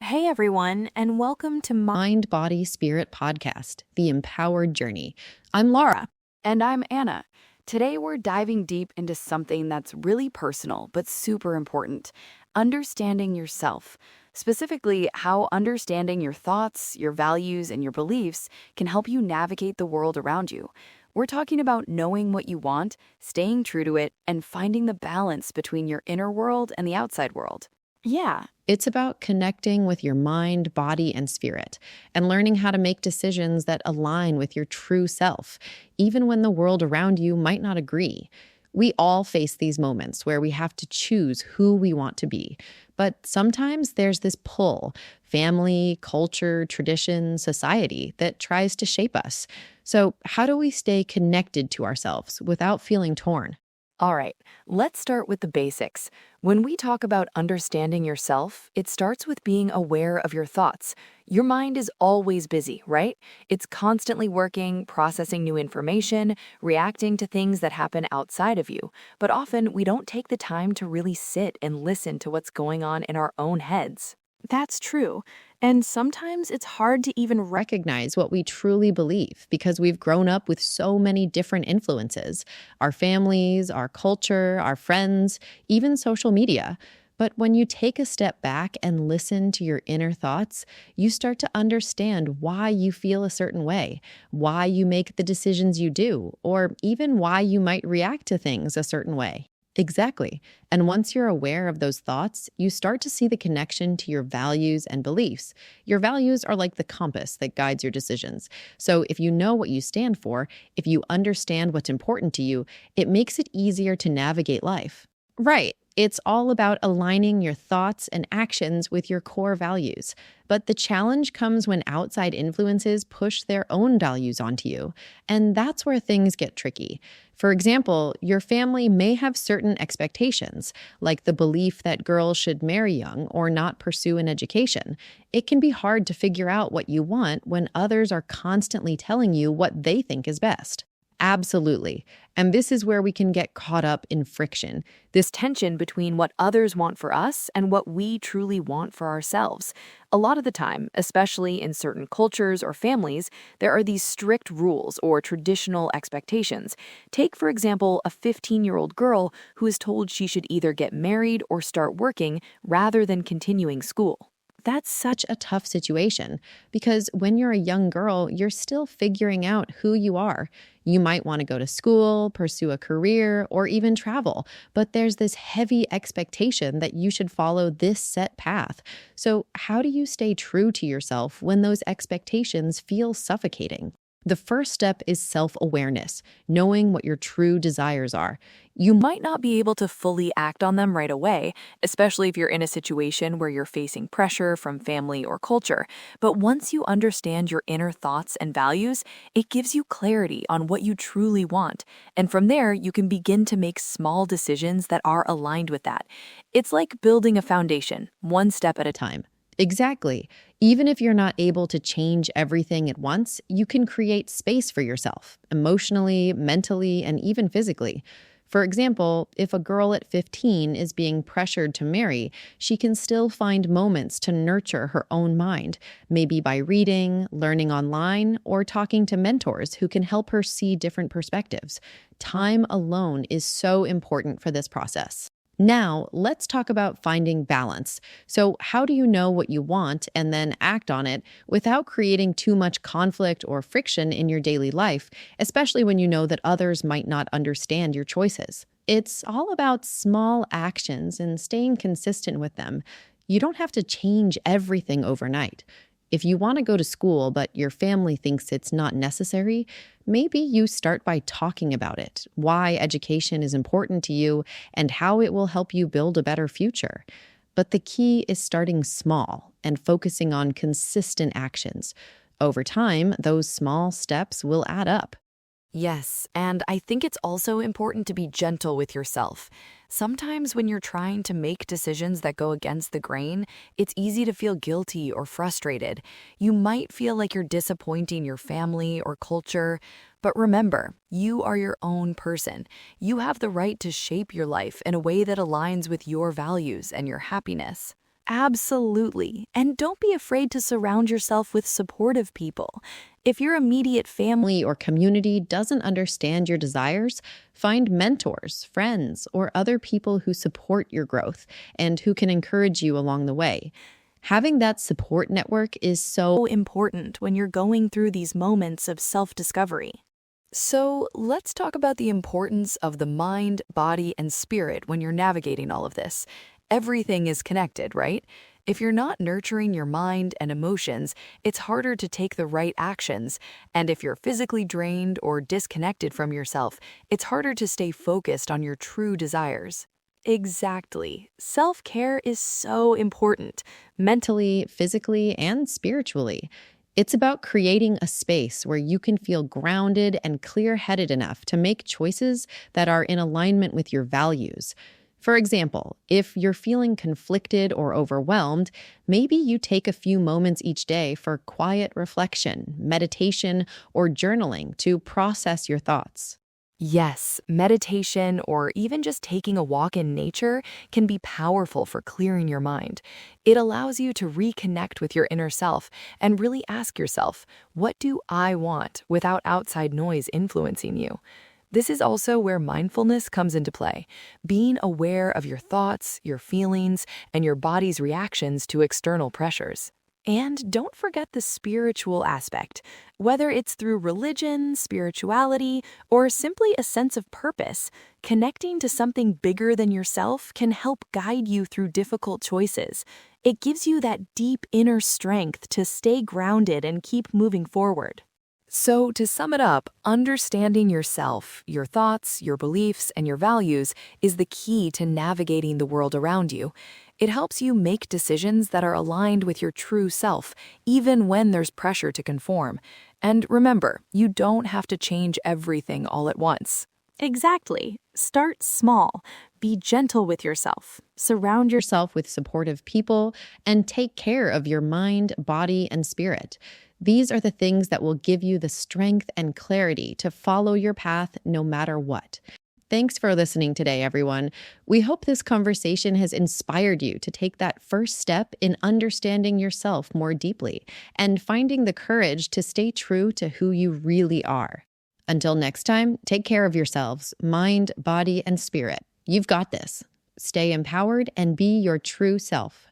Hey everyone, and welcome to Mind, Body, Spirit podcast, The Empowered Journey. I'm Lara. And I'm Anna. Today we're diving deep into something that's really personal but super important: understanding yourself. Specifically, how understanding your thoughts, your values, and your beliefs can help you navigate the world around you. We're talking about knowing what you want, staying true to it, and finding the balance between your inner world and the outside world. Yeah. It's about connecting with your mind, body, and spirit, and learning how to make decisions that align with your true self, even when the world around you might not agree. We all face these moments where we have to choose who we want to be. But sometimes there's this pull: family, culture, tradition, society that tries to shape us. So, how do we stay connected to ourselves without feeling torn? All right, let's start with the basics. When we talk about understanding yourself, it starts with being aware of your thoughts. Your mind is always busy, right? It's constantly working, processing new information, reacting to things that happen outside of you. But often we don't take the time to really sit and listen to what's going on in our own heads. That's true. And sometimes it's hard to even Recognize what we truly believe because we've grown up with so many different influences: our families, our culture, our friends, even social media. But when you take a step back and listen to your inner thoughts, you start to understand why you feel a certain way, why you make the decisions you do, or even why you might react to things a certain way. Exactly. And once you're aware of those thoughts, you start to see the connection to your values and beliefs. Your values are like the compass that guides your decisions. So if you know what you stand for, if you understand what's important to you, it makes it easier to navigate life. Right. It's all about aligning your thoughts and actions with your core values. But the challenge comes when outside influences push their own values onto you. And that's where things get tricky. For example, your family may have certain expectations, like the belief that girls should marry young or not pursue an education. It can be hard to figure out what you want when others are constantly telling you what they think is best. Absolutely. And this is where we can get caught up in friction. this tension between what others want for us and what we truly want for ourselves. A lot of the time, especially in certain cultures or families, there are these strict rules or traditional expectations. Take, for example, a 15-year-old girl who is told she should either get married or start working rather than continuing school. That's such a tough situation because when you're a young girl, you're still figuring out who you are. You might want to go to school, pursue a career, or even travel, but there's this heavy expectation that you should follow this set path. So, how do you stay true to yourself when those expectations feel suffocating? The first step is self awareness, knowing what your true desires are. You might not be able to fully act on them right away, especially if you're in a situation where you're facing pressure from family or culture. But once you understand your inner thoughts and values, it gives you clarity on what you truly want. And from there, you can begin to make small decisions that are aligned with that. It's like building a foundation, one step at a time. Exactly. Even if you're not able to change everything at once, you can create space for yourself, emotionally, mentally, and even physically. For example, if a girl at 15 is being pressured to marry, she can still find moments to nurture her own mind, maybe by reading, learning online, or talking to mentors who can help her see different perspectives. Time alone is so important for this process. Now, let's talk about finding balance. So, how do you know what you want and then act on it without creating too much conflict or friction in your daily life, especially when you know that others might not understand your choices? It's all about small actions and staying consistent with them. You don't have to change everything overnight. If you want to go to school, but your family thinks it's not necessary, maybe you start by talking about it, why education is important to you, and how it will help you build a better future. But the key is starting small and focusing on consistent actions. Over time, those small steps will add up. Yes, and I think it's also important to be gentle with yourself. Sometimes when you're trying to make decisions that go against the grain, it's easy to feel guilty or frustrated. You might feel like you're disappointing your family or culture, but remember, you are your own person. You have the right to shape your life in a way that aligns with your values and your happiness. Absolutely. And don't be afraid to surround yourself with supportive people. If your immediate family, Family or community doesn't understand your desires, find mentors, friends, or other people who support your growth and who can encourage you along the way. Having that support network is so important when you're going through these moments of self-discovery. So, let's talk about the importance of the mind, body, and spirit when you're navigating all of this. Everything is connected, right? If you're not nurturing your mind and emotions, it's harder to take the right actions. And if you're physically drained or disconnected from yourself, it's harder to stay focused on your true desires. Exactly. Self-care is so important. mentally, physically, and spiritually. It's about creating a space where you can feel grounded and clear headed enough to make choices that are in alignment with your values. For example, if you're feeling conflicted or overwhelmed, maybe you take a few moments each day for quiet reflection, meditation, or journaling to process your thoughts. Yes, meditation or even just taking a walk in nature can be powerful for clearing your mind. It allows you to reconnect with your inner self and really ask yourself, what do I want without outside noise influencing you? This is also where mindfulness comes into play, being aware of your thoughts, your feelings, and your body's reactions to external pressures. And don't forget the spiritual aspect. Whether it's through religion, spirituality, or simply a sense of purpose, connecting to something bigger than yourself can help guide you through difficult choices. It gives you that deep inner strength to stay grounded and keep moving forward. So, to sum it up, understanding yourself, your thoughts, your beliefs, and your values is the key to navigating the world around you. It helps you make decisions that are aligned with your true self, even when there's pressure to conform. And remember, you don't have to change everything all at once. Exactly. Start small. Be gentle with yourself. Surround Yourself with supportive people and take care of your mind, body, and spirit. These are the things that will give you the strength and clarity to follow your path no matter what. Thanks for listening today, everyone. We hope this conversation has inspired you to take that first step in understanding yourself more deeply and finding the courage to stay true to who you really are. Until next time, take care of yourselves, mind, body, and spirit. You've got this. Stay empowered and be your true self.